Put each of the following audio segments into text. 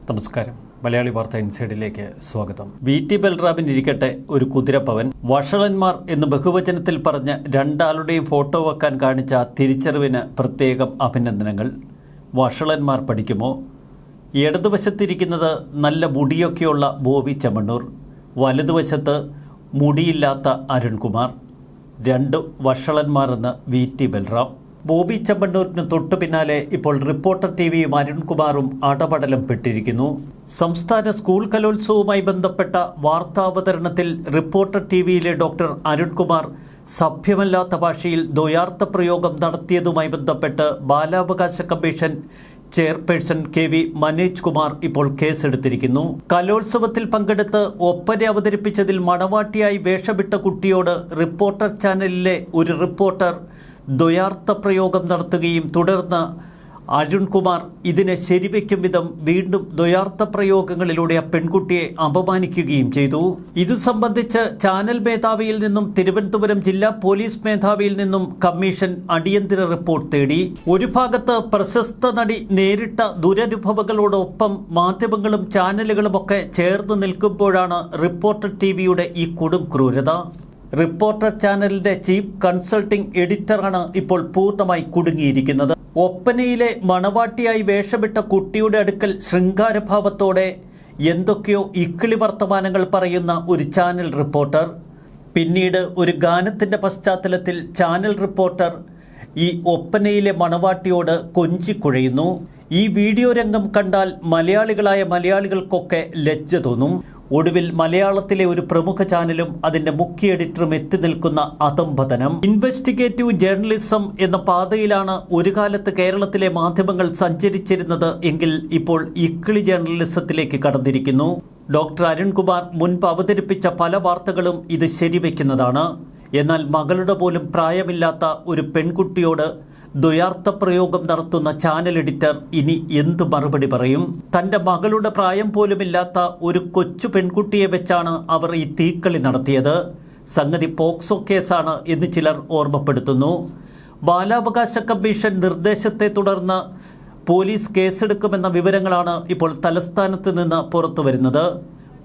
നമസ്കാരം. മലയാളി വാർത്ത ഇൻസൈഡിലേക്ക് സ്വാഗതം. VT ബൽറാമിനിരിക്കട്ടെ ഒരു കുതിരപ്പവൻ. വഷളന്മാർ എന്ന് ബഹുവചനത്തിൽ പറഞ്ഞ് രണ്ടാളുടെയും ഫോട്ടോ വെക്കാൻ കാണിച്ച തിരിച്ചറിവിന് പ്രത്യേകം അഭിനന്ദനങ്ങൾ. വഷളന്മാർ പഠിക്കുമോ? ഇടതുവശത്തിരിക്കുന്നത് നല്ല മുടിയൊക്കെയുള്ള ബോബി ചെമ്മണ്ണൂർ, വലതുവശത്ത് മുടിയില്ലാത്ത അരുൺകുമാർ. രണ്ട് വഷളന്മാരെന്ന് VT ബൽറാം. ബോബി ചെമ്മണ്ണൂരിന് തൊട്ടു പിന്നാലെ ഇപ്പോൾ റിപ്പോർട്ടർ TVയും അരുൺകുമാറും അടപടലം പെട്ടിരിക്കുന്നു. സംസ്ഥാന സ്കൂൾ കലോത്സവവുമായി ബന്ധപ്പെട്ട വാർത്താവതരണത്തിൽ റിപ്പോർട്ടർ TVയിലെ ഡോക്ടർ അരുൺകുമാർ സഭ്യമല്ലാത്ത ഭാഷയിൽ ദ്വയാർത്ഥ പ്രയോഗം നടത്തിയതുമായി ബന്ധപ്പെട്ട് ബാലാവകാശ കമ്മീഷൻ ചെയർപേഴ്സൺ KV മനേജ് കുമാർ ഇപ്പോൾ കേസെടുത്തിരിക്കുന്നു. കലോത്സവത്തിൽ പങ്കെടുത്ത് ഒപ്പന അവതരിപ്പിച്ചതിൽ മണവാട്ടിയായി വേഷമിട്ട കുട്ടിയോട് റിപ്പോർട്ടർ ചാനലിലെ ഒരു റിപ്പോർട്ടർ ദ്വയാർത്ഥ പ്രയോഗം നടത്തുകയും തുടർന്ന് അരുൺകുമാർ ഇതിനെ ശരിവയ്ക്കും വിധം വീണ്ടും ദ്വയാർത്ഥ പ്രയോഗങ്ങളിലൂടെ ആ പെൺകുട്ടിയെ അപമാനിക്കുകയും ചെയ്തു. ഇത് സംബന്ധിച്ച് ചാനൽ മേധാവിയിൽ നിന്നും തിരുവനന്തപുരം ജില്ലാ പോലീസ് മേധാവിയിൽ നിന്നും കമ്മീഷൻ അടിയന്തര റിപ്പോർട്ട് തേടി. ഒരു ഭാഗത്ത് പ്രശസ്ത നടി നേരിട്ട ദുരനുഭവങ്ങളോടൊപ്പം മാധ്യമങ്ങളും ചാനലുകളുമൊക്കെ ചേർന്ന് നിൽക്കുമ്പോഴാണ് റിപ്പോർട്ടർ TVയുടെ ഈ കൊടും ക്രൂരത. റിപ്പോർട്ടർ ചാനലിന്റെ ചീഫ് കൺസൾട്ടിംഗ് എഡിറ്ററാണ് ഇപ്പോൾ പൂർണ്ണമായി കുടുങ്ങിയിരിക്കുന്നത്. ഒപ്പനയിലെ മണവാട്ടിയായി വേഷമിട്ട കുട്ടിയുടെ അടുക്കൽ ശൃംഗാരഭാവത്തോടെ എന്തൊക്കെയോ ഇക്കിളി വർത്തമാനങ്ങൾ പറയുന്ന ഒരു ചാനൽ റിപ്പോർട്ടർ, പിന്നീട് ഒരു ഗാനത്തിന്റെ പശ്ചാത്തലത്തിൽ ചാനൽ റിപ്പോർട്ടർ ഈ ഒപ്പനയിലെ മണവാട്ടിയോട് കൊഞ്ചിക്കുഴയുന്നു. ഈ വീഡിയോ രംഗം കണ്ടാൽ മലയാളികൾക്കൊക്കെ ലജ്ജ തോന്നും. ഒടുവിൽ മലയാളത്തിലെ ഒരു പ്രമുഖ ചാനലും അതിന്റെ മുഖ്യ എഡിറ്ററും എത്തി നിൽക്കുന്ന അധംപതനം. ഇൻവെസ്റ്റിഗേറ്റീവ് ജേർണലിസം എന്ന പാതയിലാണ് ഒരു കാലത്ത് കേരളത്തിലെ മാധ്യമങ്ങൾ സഞ്ചരിച്ചിരുന്നത് എങ്കിൽ ഇപ്പോൾ ഇക്കിളി ജേർണലിസത്തിലേക്ക് കടന്നിരിക്കുന്നു. ഡോക്ടർ അരുൺകുമാർ മുൻപ് അവതരിപ്പിച്ച പല വാർത്തകളും ഇത് ശരിവെക്കുന്നതാണ്. എന്നാൽ മകളുടെ പോലും പ്രായമില്ലാത്ത ഒരു പെൺകുട്ടിയോട് ദ്വയാർത്ഥ പ്രയോഗം നടത്തുന്ന ചാനൽ എഡിറ്റർ ഇനി എന്ത് മറുപടി പറയും? തൻ്റെ മകളുടെ പ്രായം പോലുമില്ലാത്ത ഒരു കൊച്ചു പെൺകുട്ടിയെ വെച്ചാണ് അവർ ഈ തീക്കളി നടത്തിയത്. സംഗതി പോക്സോ കേസാണ് എന്ന് ചിലർ ഓർമ്മപ്പെടുത്തുന്നു. ബാലാവകാശ കമ്മീഷൻ നിർദ്ദേശത്തെ തുടർന്ന് പോലീസ് കേസെടുക്കുമെന്ന വിവരങ്ങളാണ് ഇപ്പോൾ തലസ്ഥാനത്ത് നിന്ന് പുറത്തു വരുന്നത്.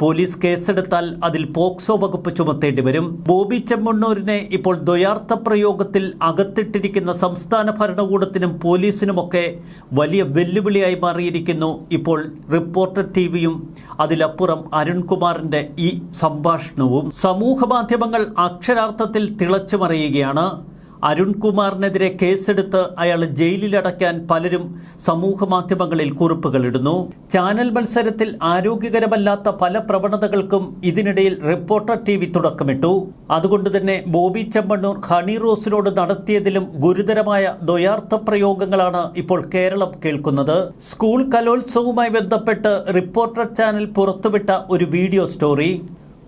പോലീസ് കേസെടുത്താൽ അതിൽ പോക്സോ വകുപ്പ് ചുമത്തേണ്ടി വരും. ബോബി ചെമ്മണ്ണൂരിനെ ഇപ്പോൾ ദ്വയാർത്ഥ പ്രയോഗത്തിൽ അകത്തിട്ടിരിക്കുന്ന സംസ്ഥാന ഭരണകൂടത്തിനും പോലീസിനുമൊക്കെ വലിയ വെല്ലുവിളിയായി മാറിയിരിക്കുന്നു ഇപ്പോൾ റിപ്പോർട്ടർ TVയും അതിലപ്പുറം അരുൺകുമാറിന്റെ ഈ സംഭാഷണവും. സമൂഹ മാധ്യമങ്ങൾ അക്ഷരാർത്ഥത്തിൽ തിളച്ചുമറിയുകയാണ്. അരുൺകുമാറിനെതിരെ കേസെടുത്ത് അയാളെ ജയിലിലടയ്ക്കാൻ പലരും സമൂഹ മാധ്യമങ്ങളിൽ കുറിപ്പുകൾ ഇടുന്നു. ചാനൽ മത്സരത്തിൽ ആരോഗ്യകരമല്ലാത്ത പല പ്രവണതകൾക്കും ഇതിനിടയിൽ റിപ്പോർട്ടർ TV തുടക്കമിട്ടു. അതുകൊണ്ട് തന്നെ ബോബി ചെമ്മണ്ണൂർ ഹണി റോസിനോട് നടത്തിയതിലും ഗുരുതരമായ ദ്വയാർത്ഥ പ്രയോഗങ്ങളാണ് ഇപ്പോൾ കേരളം കേൾക്കുന്നത്. സ്കൂൾ കലോത്സവവുമായി ബന്ധപ്പെട്ട് റിപ്പോർട്ടർ ചാനൽ പുറത്തുവിട്ട ഒരു വീഡിയോ സ്റ്റോറി.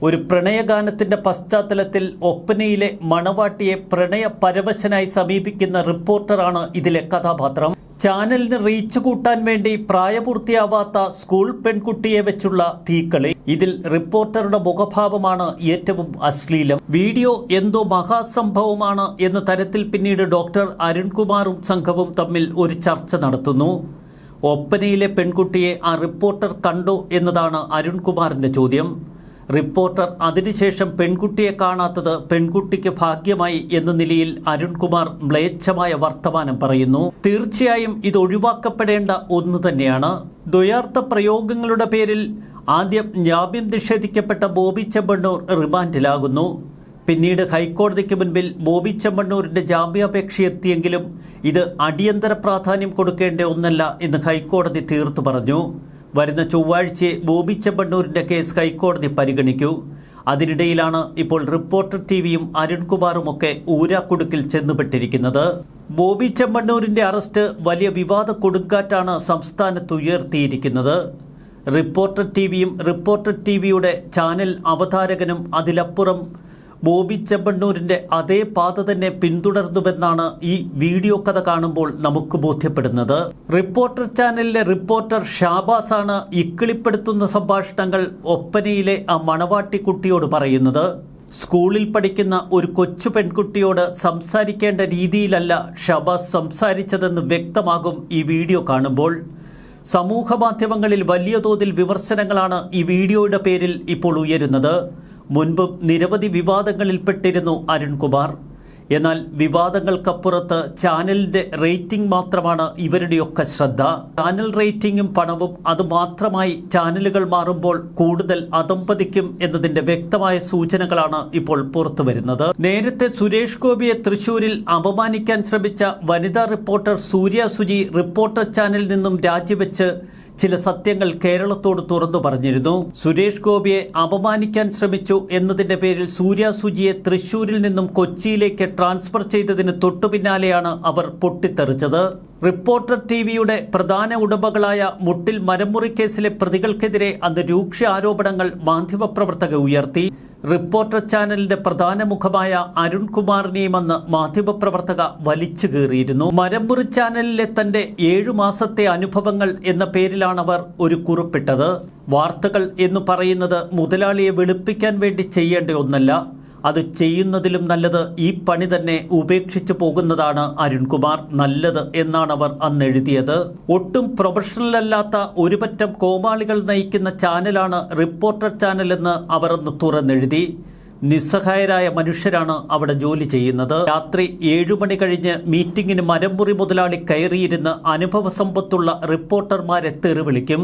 ഒരു പ്രണയഗാനത്തിന്റെ പശ്ചാത്തലത്തിൽ ഒപ്പനയിലെ മണവാട്ടിയെ പ്രണയ പരവശനായി സമീപിക്കുന്ന റിപ്പോർട്ടറാണ് ഇതിലെ കഥാപാത്രം. ചാനലിന് റീച്ച് കൂട്ടാൻ വേണ്ടി പ്രായപൂർത്തിയാവാത്ത സ്കൂൾ പെൺകുട്ടിയെ വെച്ചുള്ള തീക്കളി. ഇതിൽ റിപ്പോർട്ടറുടെ മുഖഭാവമാണ് ഏറ്റവും അശ്ലീലം. വീഡിയോ എന്തോ മഹാസംഭവമാണ് എന്ന തരത്തിൽ പിന്നീട് ഡോക്ടർ അരുൺകുമാറും സംഘവും തമ്മിൽ ഒരു ചർച്ച നടത്തുന്നു. ഒപ്പനയിലെ പെൺകുട്ടിയെ ആ റിപ്പോർട്ടർ കണ്ടോ എന്നതാണ് അരുൺകുമാറിന്റെ ചോദ്യം. റിപ്പോർട്ടർ അതിനുശേഷം പെൺകുട്ടിയെ കാണാത്തത് പെൺകുട്ടിക്ക് ഭാഗ്യമായി എന്ന നിലയിൽ അരുൺകുമാർ മ്ലേച്ഛമായ വർത്തമാനം പറയുന്നു. തീർച്ചയായും ഇത് ഒഴിവാക്കപ്പെടേണ്ട ഒന്ന് തന്നെയാണ്. ദ്വയാർത്ഥ പ്രയോഗങ്ങളുടെ പേരിൽ ആദ്യം ജാമ്യം നിഷേധിക്കപ്പെട്ട ബോബി ചെമ്മണ്ണൂർ റിമാൻഡിലാകുന്നു. പിന്നീട് ഹൈക്കോടതിക്ക് മുൻപിൽ ബോബി ചെമ്മണ്ണൂരിന്റെ ജാമ്യാപേക്ഷ എത്തിയെങ്കിലും ഇത് അടിയന്തര പ്രാധാന്യം കൊടുക്കേണ്ട ഒന്നല്ല എന്ന് ഹൈക്കോടതി തീർത്തു പറഞ്ഞു. വരുന്ന ചൊവ്വാഴ്ച ബോബി ചെമ്മണ്ണൂരിന്റെ കേസ് ഹൈക്കോടതി പരിഗണിക്കൂ. അതിനിടയിലാണ് ഇപ്പോൾ റിപ്പോർട്ടർ TVയും അരുൺകുമാറുമൊക്കെ ഊരാക്കുടുക്കിൽ ചെന്നുപെട്ടിരിക്കുന്നത്. ബോബി ചെമ്മണ്ണൂരിന്റെ അറസ്റ്റ് വലിയ വിവാദ കൊടുങ്കാറ്റാണ് സംസ്ഥാനത്ത് ഉയർത്തിയിരിക്കുന്നത്. റിപ്പോർട്ടർ TVയും റിപ്പോർട്ടർ TVയുടെ ചാനൽ അവതാരകനും അതിലപ്പുറം ബോബി ചെമ്മണ്ണൂരിന്റെ അതേ പാത തന്നെ പിന്തുടർന്നുവെന്നാണ് ഈ വീഡിയോ കഥ കാണുമ്പോൾ നമുക്ക് ബോധ്യപ്പെടുന്നത്. റിപ്പോർട്ടർ ചാനലിലെ റിപ്പോർട്ടർ ഷാബാസാണ് ഇക്കിളിപ്പെടുത്തുന്ന സംഭാഷണങ്ങൾ ഒപ്പനയിലെ ആ മണവാട്ടി കുട്ടിയോട് പറയുന്നത്. സ്കൂളിൽ പഠിക്കുന്ന ഒരു കൊച്ചു പെൺകുട്ടിയോട് സംസാരിക്കേണ്ട രീതിയിലല്ല ഷാബാസ് സംസാരിച്ചതെന്ന് വ്യക്തമാകും ഈ വീഡിയോ കാണുമ്പോൾ. സമൂഹ മാധ്യമങ്ങളിൽ വലിയ തോതിൽ വിമർശനങ്ങളാണ് ഈ വീഡിയോയുടെ പേരിൽ ഇപ്പോൾ ഉയരുന്നത്. മുൻപും നിരവധി വിവാദങ്ങളിൽപ്പെട്ടിരുന്നു അരുൺകുമാർ. എന്നാൽ വിവാദങ്ങൾക്കപ്പുറത്ത് ചാനലിന്റെ റേറ്റിംഗ് മാത്രമാണ് ഇവരുടെയൊക്കെ ശ്രദ്ധ. ചാനൽ റേറ്റിംഗും പണവും അതുമാത്രമായി ചാനലുകൾ മാറുമ്പോൾ കൂടുതൽ അധംപതിക്കും എന്നതിന്റെ വ്യക്തമായ സൂചനകളാണ് ഇപ്പോൾ പുറത്തുവരുന്നത്. നേരത്തെ സുരേഷ് ഗോപിയെ തൃശൂരിൽ അപമാനിക്കാൻ ശ്രമിച്ച വനിതാ റിപ്പോർട്ടർ സൂര്യ സുജി റിപ്പോർട്ടർ ചാനലിൽ നിന്നും രാജിവെച്ച് ചില സത്യങ്ങൾ കേരളത്തോട് തുറന്നു പറഞ്ഞിരുന്നു. സുരേഷ് ഗോപിയെ അപമാനിക്കാൻ ശ്രമിച്ചു എന്നതിന്റെ പേരിൽ സൂര്യ സുജിയെ തൃശൂരിൽ നിന്നും കൊച്ചിയിലേക്ക് ട്രാൻസ്ഫർ ചെയ്തതിന് തൊട്ടുപിന്നാലെയാണ് അവർ പൊട്ടിത്തെറിച്ചത്. റിപ്പോർട്ടർ ടിവിയുടെ പ്രധാന ഉടമകളായ മുട്ടിൽ മരമുറി കേസിലെ പ്രതികൾക്കെതിരെ അന്ന് രൂക്ഷ ആരോപണങ്ങൾ മാധ്യമപ്രവർത്തകർ ഉയർത്തി. റിപ്പോർട്ടർ ചാനലിന്റെ പ്രധാന മുഖമായ അരുൺകുമാറിനെയും അന്ന് മാധ്യമപ്രവർത്തക വലിച്ചു കീറിയിരുന്നു. മരമുറി ചാനലിലെ തന്റെ 7 മാസത്തെ അനുഭവങ്ങൾ എന്ന പേരിലാണവർ ഒരു കുറിപ്പിട്ടത്. വാർത്തകൾ എന്ന് പറയുന്നത് മുതലാളിയെ വെളുപ്പിക്കാൻ വേണ്ടി ചെയ്യേണ്ട ഒന്നല്ല. അത് ചെയ്യുന്നതിലും നല്ലത് ഈ പണി തന്നെ ഉപേക്ഷിച്ചു പോകുന്നതാണ് അരുൺകുമാർ നല്ലത് എന്നാണ് അവർ അന്ന് എഴുതിയത്. ഒട്ടും പ്രൊഫഷണൽ അല്ലാത്ത ഒരു പറ്റം കോമാളികൾ നയിക്കുന്ന ചാനലാണ് റിപ്പോർട്ടർ ചാനലെന്ന് അവർ അന്ന് തുറന്നെഴുതി. നിസ്സഹായരായ മനുഷ്യരാണ് അവിടെ ജോലി ചെയ്യുന്നത്. രാത്രി 7 മണി കഴിഞ്ഞ് മീറ്റിംഗിന് മരമുറി മുതലാളി കയറിയിരുന്ന് അനുഭവ സമ്പത്തുള്ള റിപ്പോർട്ടർമാരെ തെറിവിളിക്കും.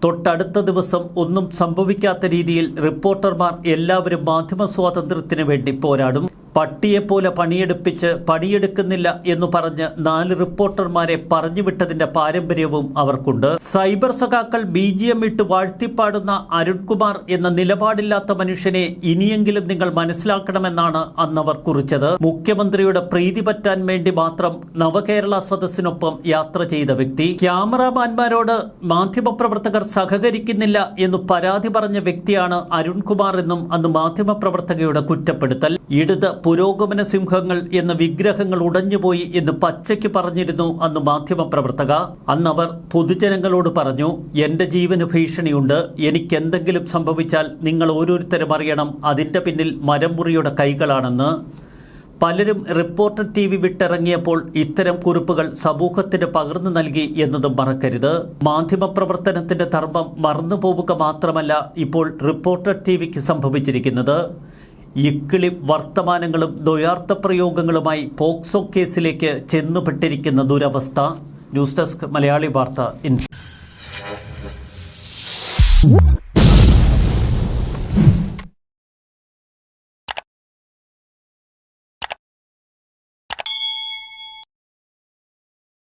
തൊട്ടടുത്ത ദിവസം ഒന്നും സംഭവിക്കാത്ത രീതിയിൽ റിപ്പോർട്ടർമാർ എല്ലാവരും മാധ്യമ സ്വാതന്ത്ര്യത്തിന് വേണ്ടി പോരാടും. പട്ടിയെപ്പോലെ പണിയെടുപ്പിച്ച് പണിയെടുക്കുന്നില്ല എന്ന് പറഞ്ഞ് 4 റിപ്പോർട്ടർമാരെ പറഞ്ഞുവിട്ടതിന്റെ പാരമ്പര്യവും അവർക്കുണ്ട്. സൈബർ സഖാക്കൾ BGM ഇട്ട് വാഴ്ത്തിപ്പാടുന്ന അരുൺകുമാർ എന്ന നിലപാടില്ലാത്ത മനുഷ്യനെ ഇനിയെങ്കിലും നിങ്ങൾ മനസ്സിലാക്കണമെന്നാണ് അന്നവർ കുറിച്ചത്. മുഖ്യമന്ത്രിയുടെ പ്രീതി പറ്റാൻ വേണ്ടി മാത്രം നവകേരള സദസ്സിനൊപ്പം യാത്ര ചെയ്ത വ്യക്തി. ക്യാമറാമാൻമാരോട് മാധ്യമപ്രവർത്തകർ സഹകരിക്കുന്നില്ല എന്ന് പരാതി പറഞ്ഞ വ്യക്തിയാണ് അരുൺകുമാർ എന്നും അന്ന് മാധ്യമപ്രവർത്തകയുടെ കുറ്റപ്പെടുത്തൽ. ഇടത് പുരോഗമന സിംഹങ്ങൾ എന്ന വിഗ്രഹങ്ങൾ ഉടഞ്ഞുപോയി എന്ന് പച്ചയ്ക്ക് പറഞ്ഞിരുന്നു അന്ന് മാധ്യമപ്രവർത്തക. അന്നവർ പൊതുജനങ്ങളോട് പറഞ്ഞു, എന്റെ ജീവന് ഭീഷണിയുണ്ട്, എനിക്കെന്തെങ്കിലും സംഭവിച്ചാൽ നിങ്ങൾ ഓരോരുത്തരും അറിയണം അതിന്റെ പിന്നിൽ മരമുറിയുടെ കൈകളാണെന്ന്. പലരും റിപ്പോർട്ടർ TV വിട്ടിറങ്ങിയപ്പോൾ ഇത്തരം കുറിപ്പുകൾ സമൂഹത്തിന് പകർന്നു നൽകി എന്നതും മറക്കരുത്. മാധ്യമപ്രവർത്തനത്തിന്റെ ധർമ്മം മറന്നുപോവുക മാത്രമല്ല ഇപ്പോൾ റിപ്പോർട്ടർ TVക്ക് സംഭവിച്ചിരിക്കുന്നത്. ഇക്കിളി വർത്തമാനങ്ങളും ദ്വയാർത്ഥ പ്രയോഗങ്ങളുമായി പോക്സോ കേസിലേക്ക് ചെന്നുപെട്ടിരിക്കുന്ന ദുരവസ്ഥ. ന്യൂസ് ഡെസ്ക് മലയാളി വാർത്ത.